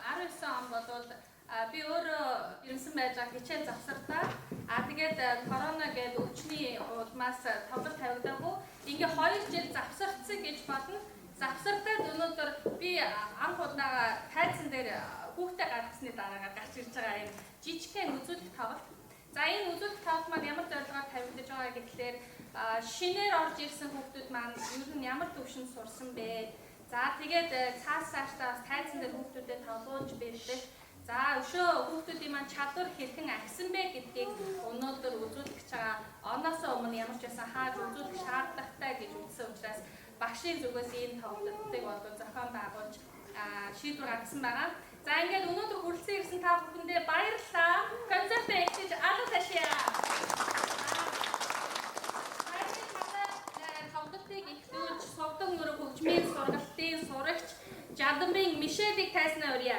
19 он болвол би өөрөө ирсэн байж байгаа хичээл завсартаа тэгээд корона гэдэг өвчний улмаас тоглолт тавигдаагүй ингээ 2 жил завсарцсан гэж бодно. Завсартаад өнөөдөр би анх удаа тайзан дээр хүүхдээ гаргасны дараагаар гарч ирж байгаа юм жижигхэн үзүүлэлт тоглолт. За энэ үзүүлэлт тоглолт маань ямар зорилгоор тавигдаж байгаа гэхлээр шинээр орж ирсэн хүүхдүүд маань ер нь ямар төвшөнд сурсан бэ? За тэгээд цаашдаа тайзан дээр хүүхдүүдэд тоглуулж бэлдэх. За өшөө хүүхдүүдийн маань чадвар хэрхэн агсан бэ гэдгийг өнөөдөр үзүүлэх байгаа. Оноос өмнө ямар ч байсан хааж үзүүлэх шаардлагатай гэж үзсэн учраас багшийн зүгээс энэ тоглолтыг болов зохион байгуулж шийдвэр гаргасан байгаа. За ингээд өнөөдөр хүрэлцэн ирсэн та бүхэндээ баярлалаа. Концертыг эхлэж алга ташъя. Тоглолтыг эхлүүлж Совдог нуруу хөгжмийн сургалтын сурагч Жадамбын Мишелийг тайзнаа өрье.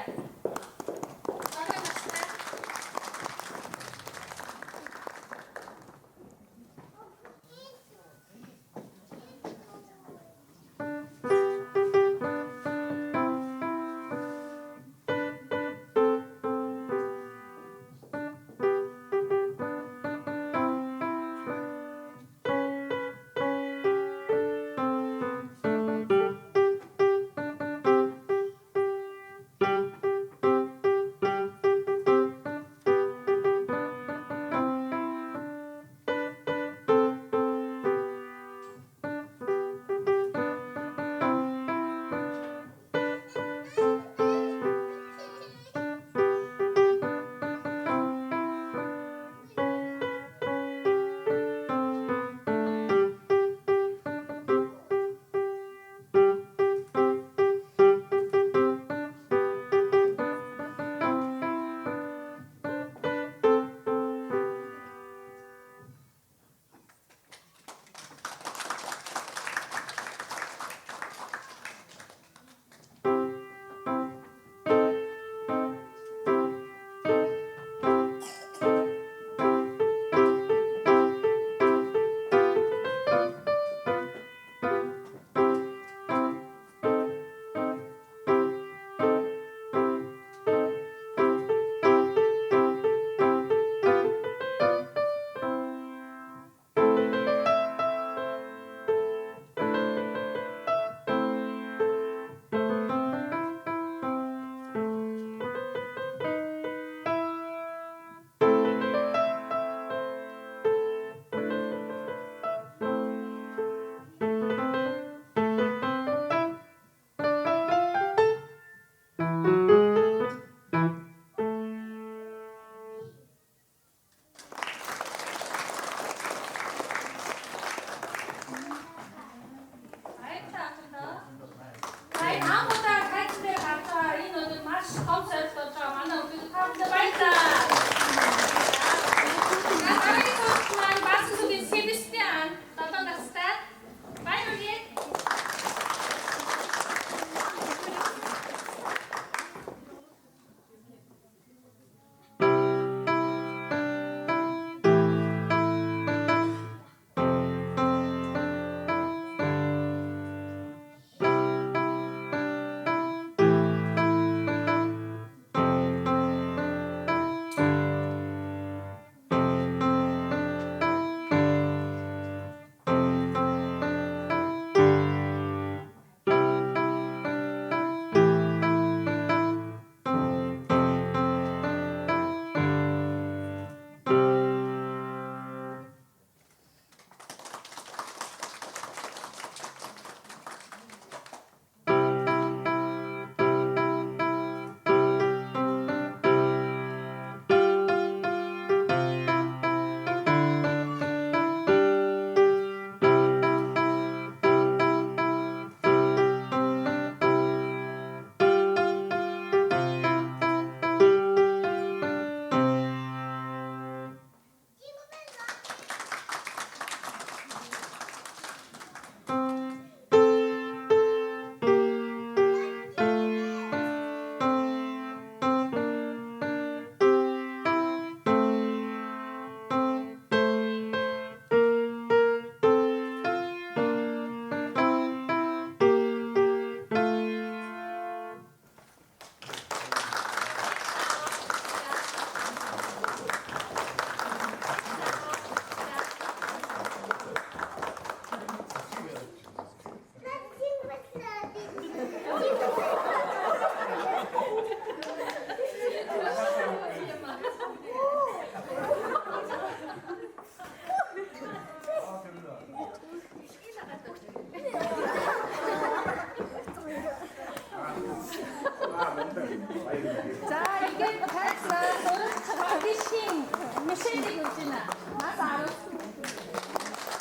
Michelle Gugina. Masarap.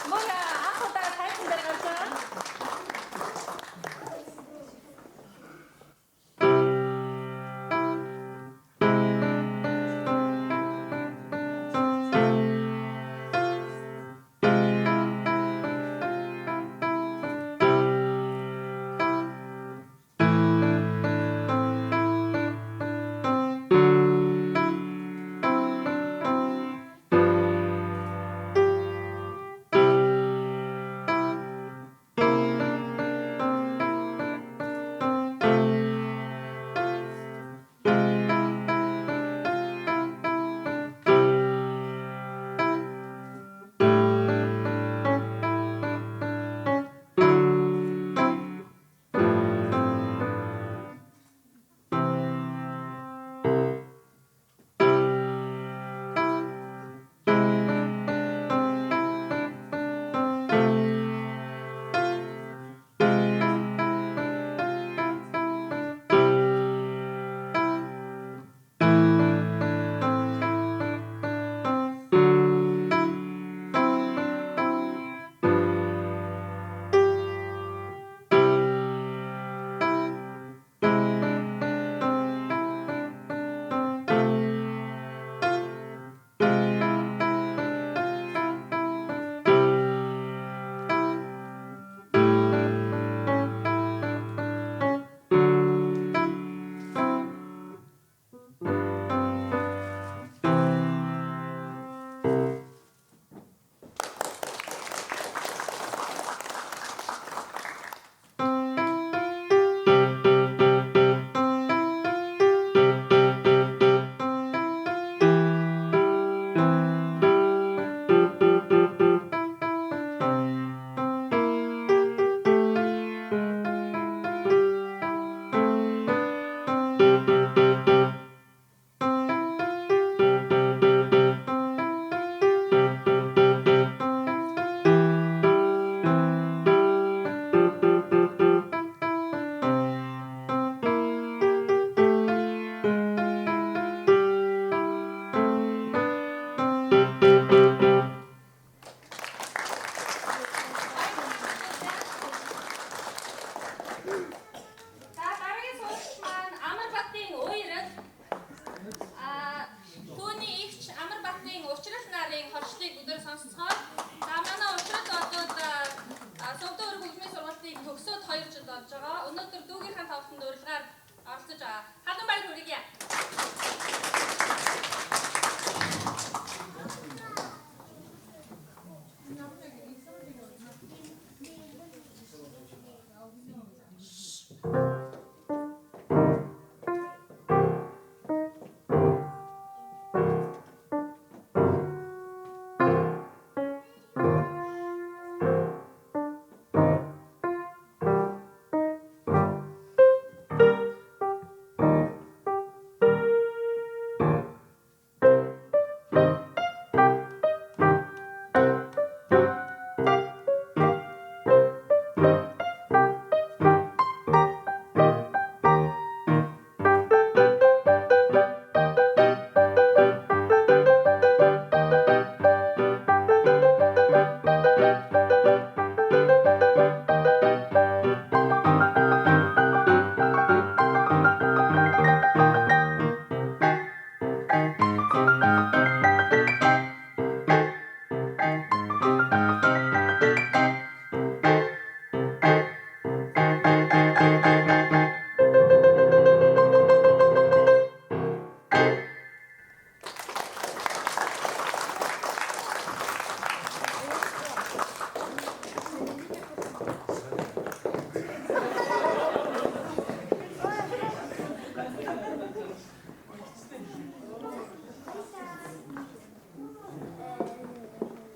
Mga ako tayo sa dalawa.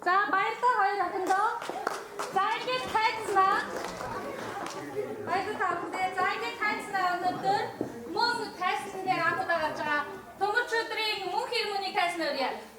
자, 마이크 허이 같은 거. 짧게 타이츠나. 마이크 가운데 짧게 타이츠나 오늘들 몽 타이츠인데 아무다가 자. 도무추들이 몽키르무니 타이츠너리야.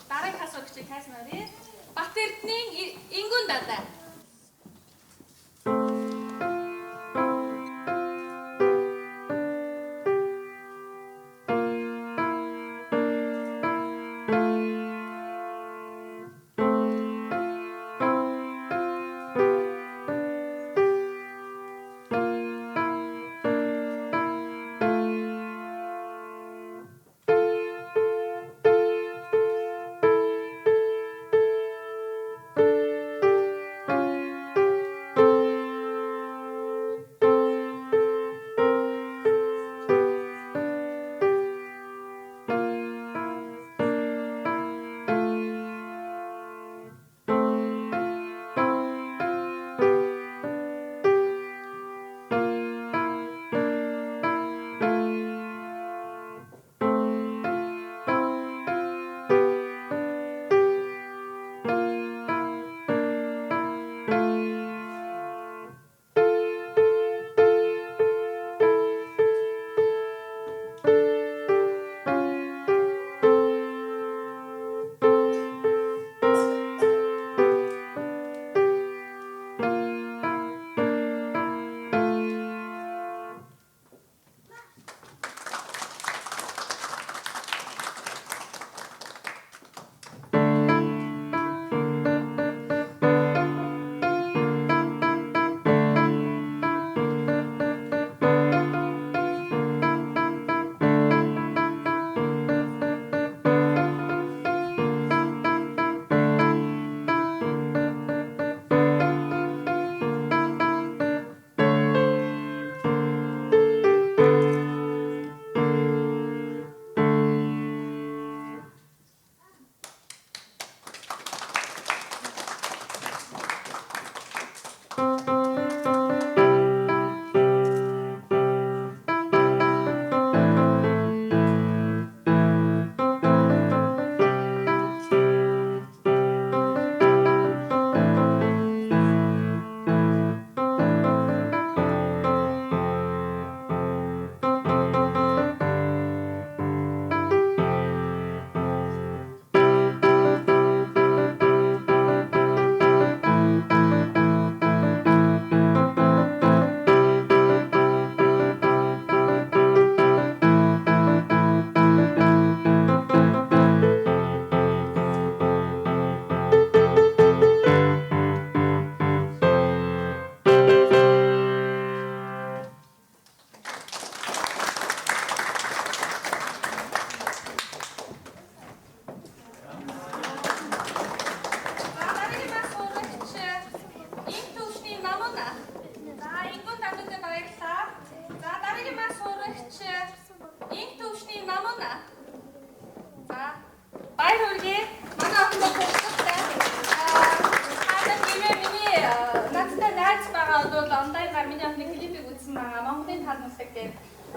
Дараагийн асуултыг хайсан нарыг. Бат Эрдэнийн Ингүн дадаа.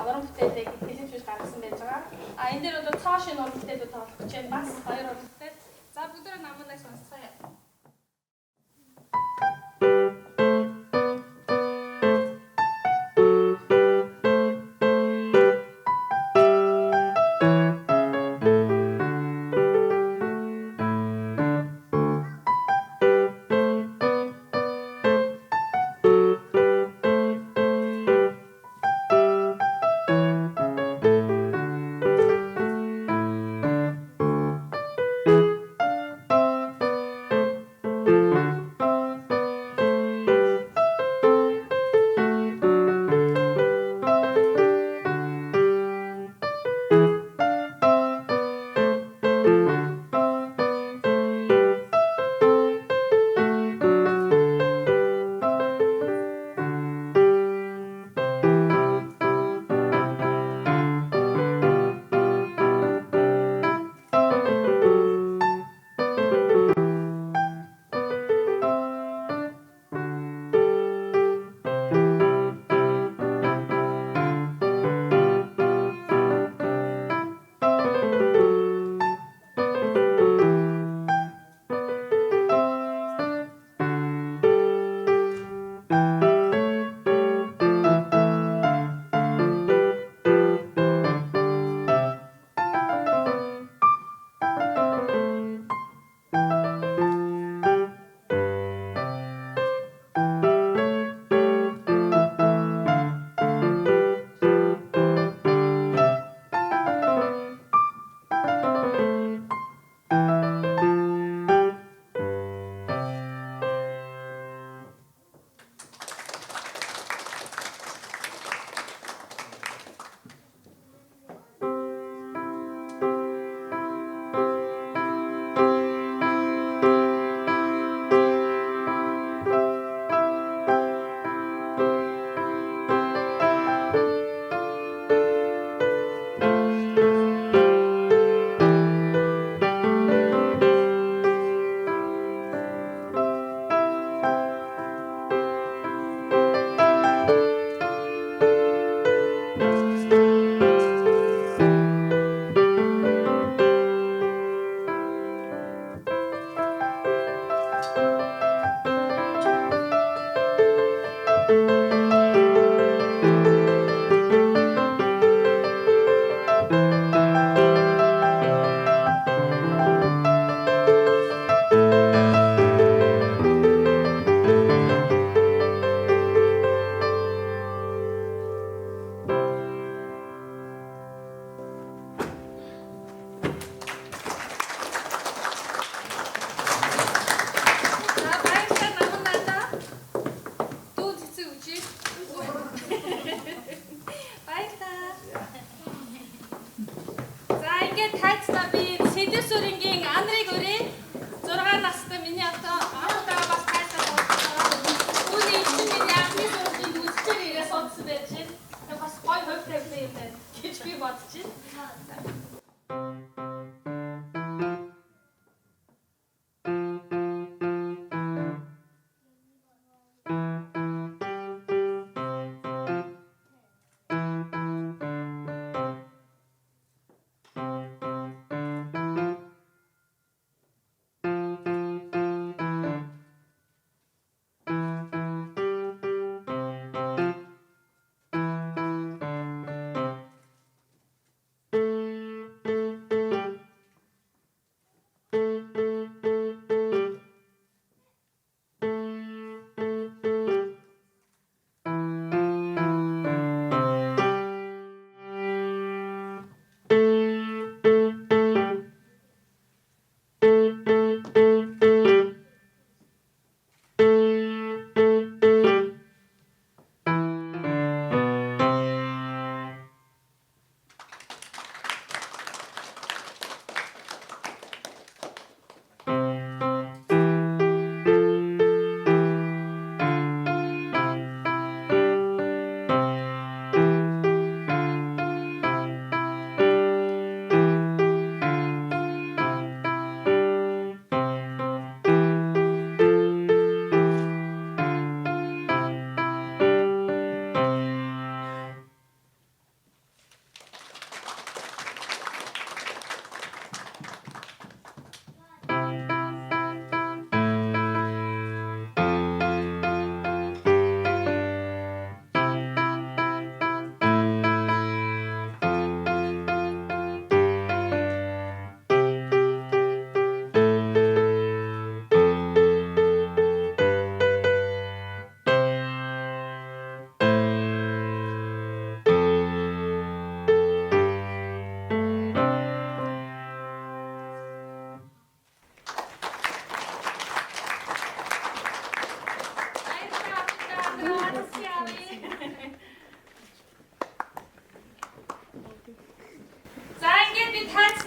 Аврам бүтээлийг хэлэлцүүлж гаргасан байж байгаа. Энэ дээр одоо цоо шинэ уран бүтээлүүд тоглох гэж байна. Бас хоёр уран бүтээл. За бүгдээ намуудаа сонсцгоё.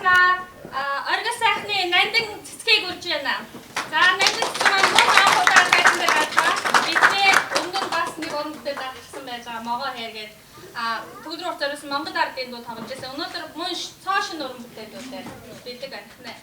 тайзнаа оргил сайхны нандин цэцгийг үрж байна. За нандин цэцэг маань мөн анх удаа тайзан дээр гарч байгаа. Бидний өмнө нь бас нэг уран бүтээл гаргасан байж байгаа. Могоо хэр гээд төгөлрөөр зориулсан Монгол ардын дуу тоглож байсан. Өнөөдөр мөн цоо шин уран бүтээлүүдээр бидэг анхнаа.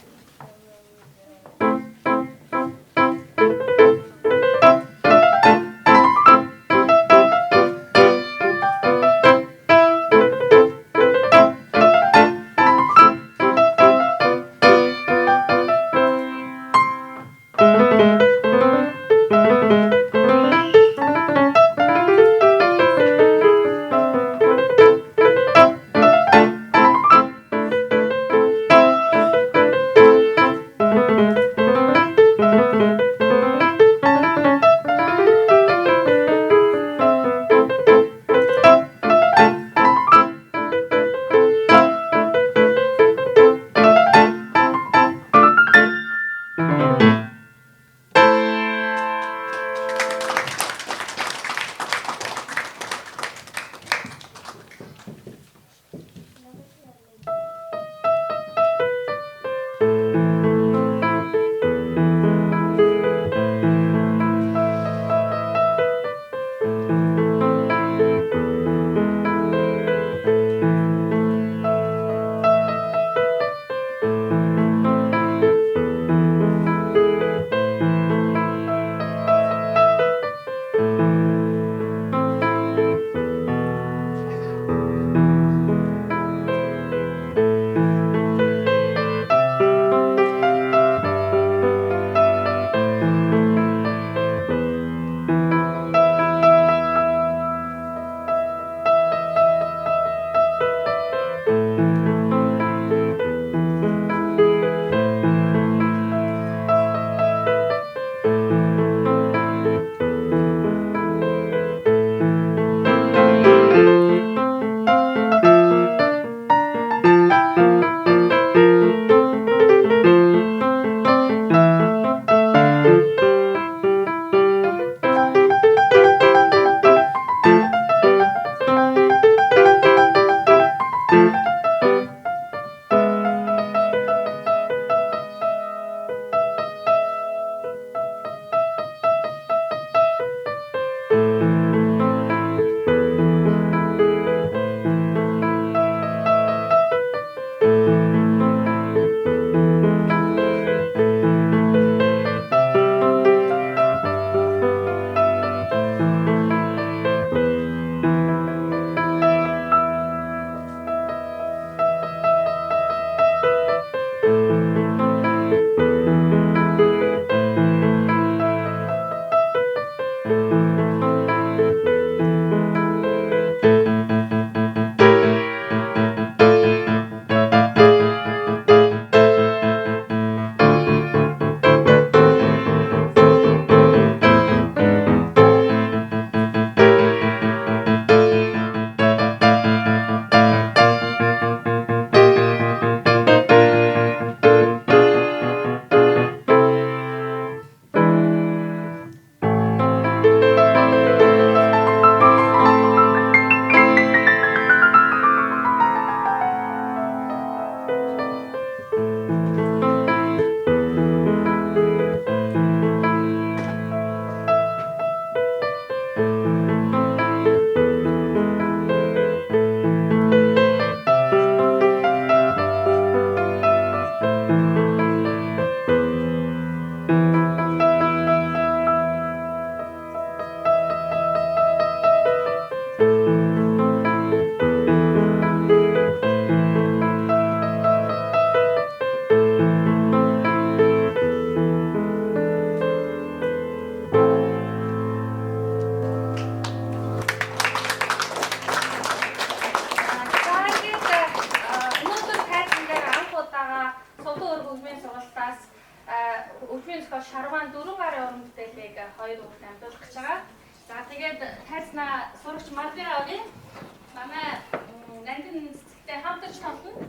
Өвчмийн зохиол Шарван 4 гарын уран бүтээлийг 2 хүүхэд амжуулах гэж байгаа. За тэгээд тайзнаа сурагч Маргари огийн манай нандин цэцэгтэй хамтарч тоглоно.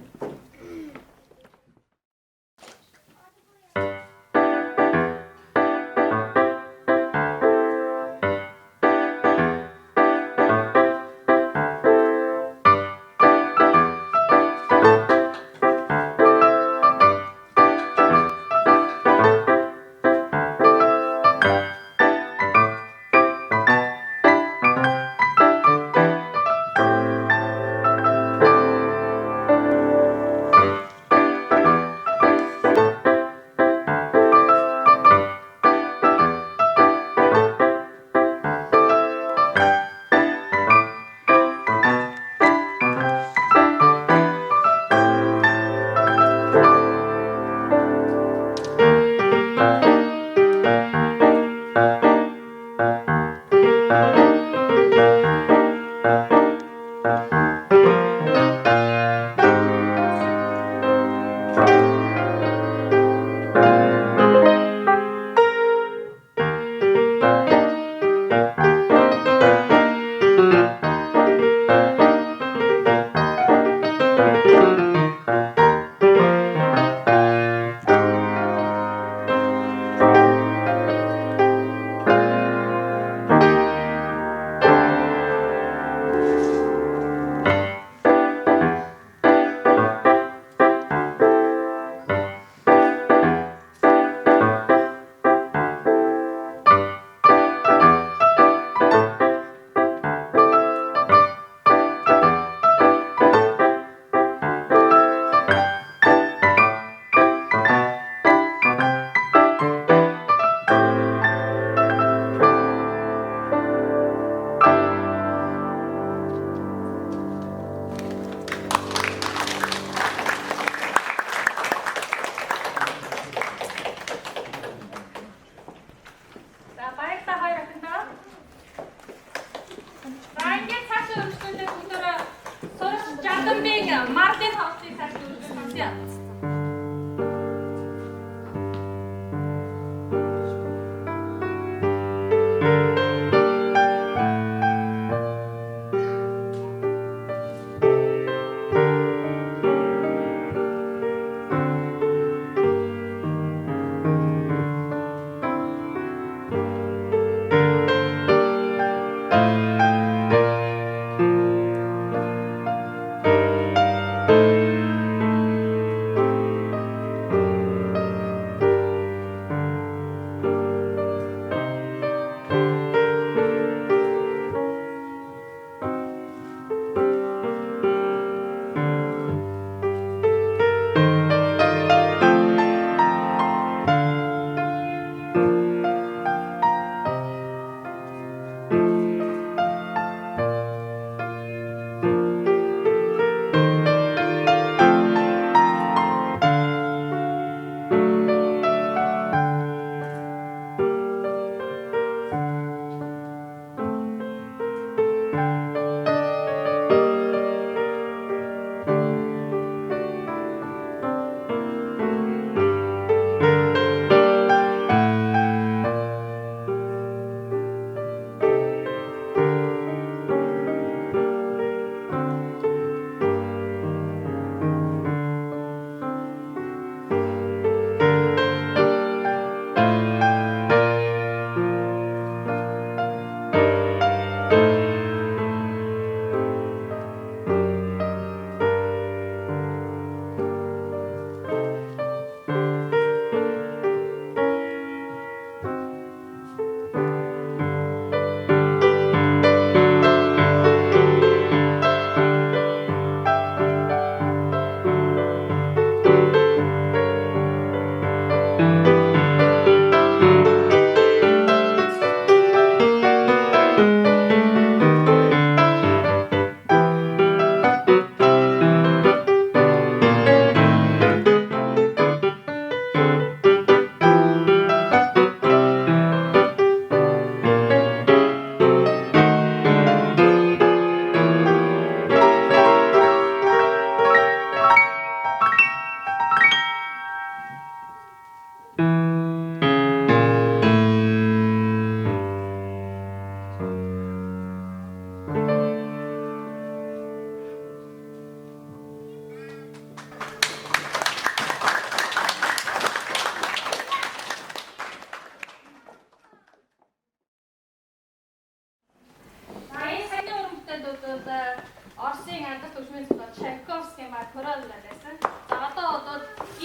хөгжмийн зохиол Чайковский Макрол байсан. За одоо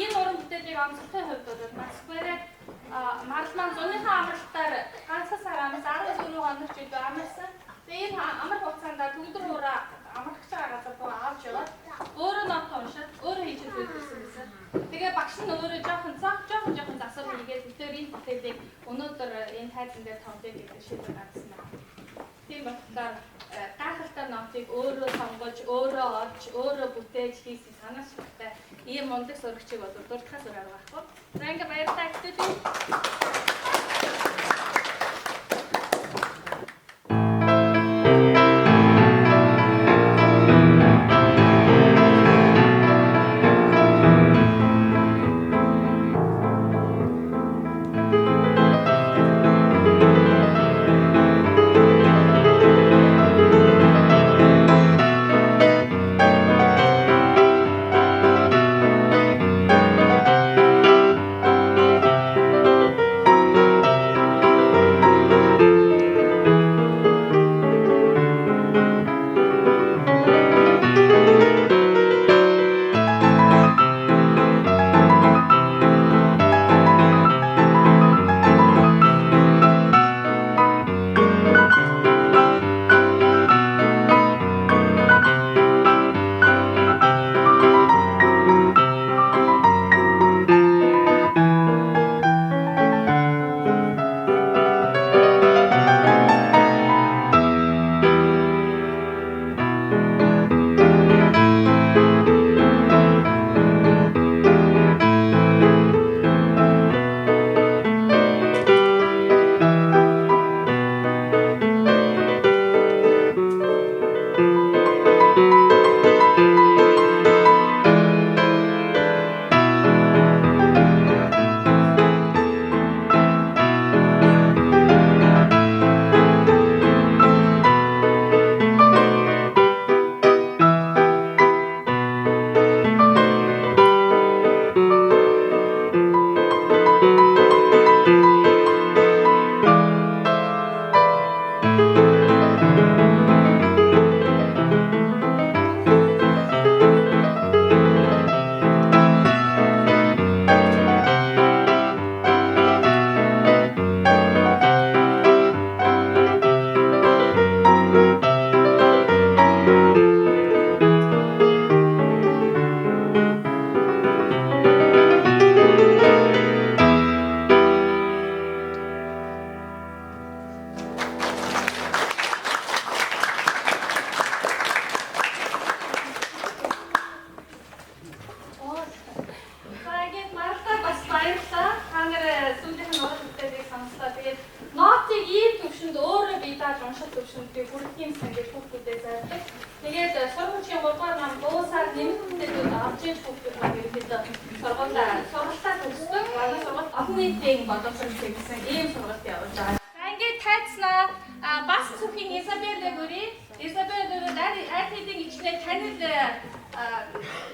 энэ уран бүтээлийг онцлогийн хувьд бол Москвараа Марлман зуныхаа амралтаар ганцхан сараас 14 хоног ч илүү амарсан. Тэгээ энэ амар хугацаанд төгөлдөр ураа амрах гэж байгаа газар руу авч яваад өөрөө нот уншаад өөрөө хийж үзсэн гэсэн. Тэгээ багш нь өөрөө жоохон засвар хийгээд тэр энэ бүтээлийг өнөөдөр энэ тайзан дээр тоглоё гэдэг шийдвэр гаргасан байна. Тийм болохоор гайхалтай нотыг өөрөө сонгож, өөрөө олж, өөрөө бүтээж хийсэн санаас шигтэй ийм мундаг сурагчийг бол дуртахаас өөр арга байхгүй. За ингээ баярлалаа хэвчээ.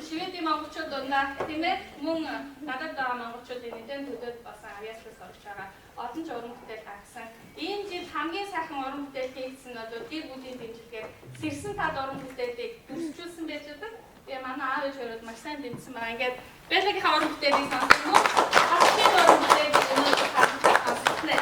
Шведийн монголчууд дундаа тийм ээ мөн надад байгаа монголчуудын нэгэн төдөд бас авьяаслаас орж байгаа олон ч уран бүтээл гаргасан. Энэ жил хамгийн сайхан уран бүтээл хийгдсэн нь бол гэр бүлийн дэмжлэгээр Сэрсэн тад уран бүтээлийг дүрсчүүлсэн байж байгаа. Тэгээ манай аав ээж өрөөд маш сайн дэмжсэн байна. Ингээд Бэлгийн уран бүтээлийг сонссон юм уу? Хасхийн уран бүтээлийг өнөөдөр хасна.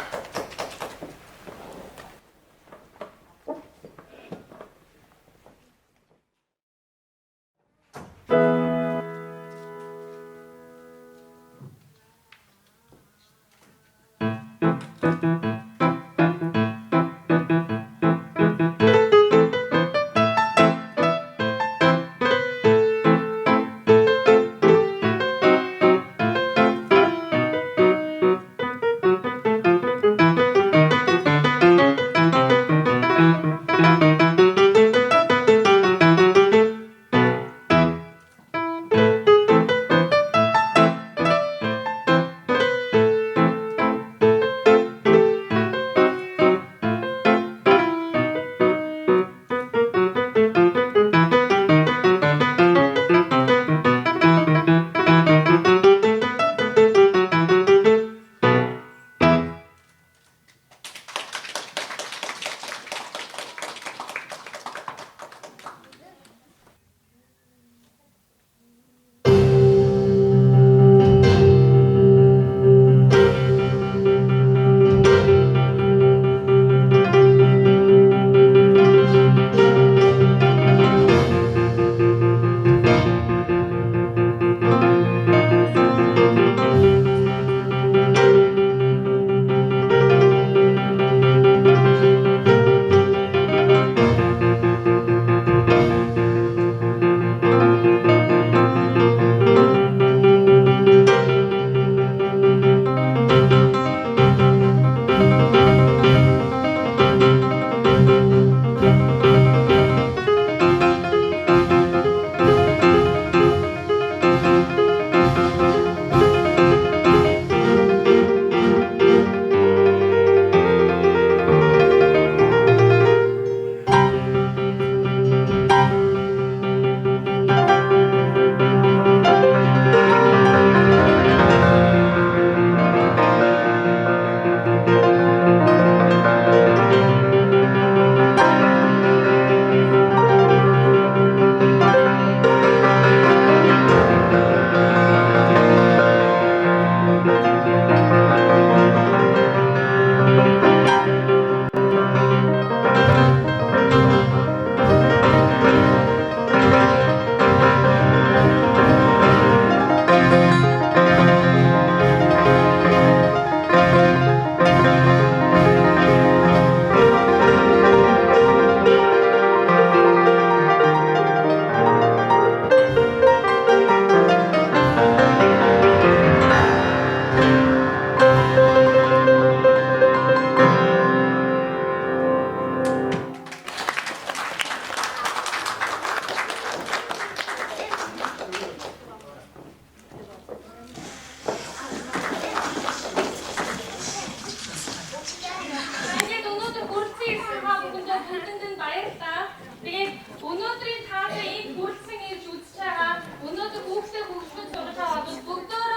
өнөөдрийн та нарын энэ бүрдсэн ирж үзэж байгаа өнөөдөр хүүхдээ хөгжмөд сурж байгаа бол бүгдөө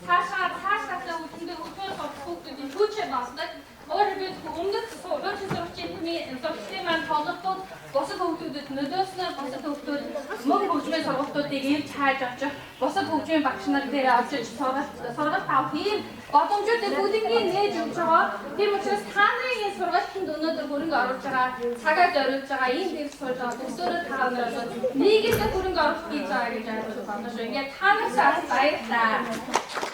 цаашаа үндэ хөгжмөд сурах хүүхдүүдийн хүчээр болдог. Өөрөөр өмнөх урьдчилан сургуулийн маань толгойд босод хүүхдүүдэд нөлөөснөр босод хүүхдүүд мөн хөгжмийн сургалтуудыг ирж хайж очих босод хөгжмийн багш нар дээр очиж сургалт авах ийм боломжуудыг бүгднийг нээж өгч байгаа. Тийм учраас та нарын энэ сургалтанд өнөөдөр хөрөнгө оруулж байгаа цагаа зориулж байгаа ийм дэвс суулж байгаа төсөөрөө та өнөөдөр нийгэмд хөрөнгө оруулалт хийж байгаа гэж ойлгож байна шүү. Ингээд та нартай баярлалаа.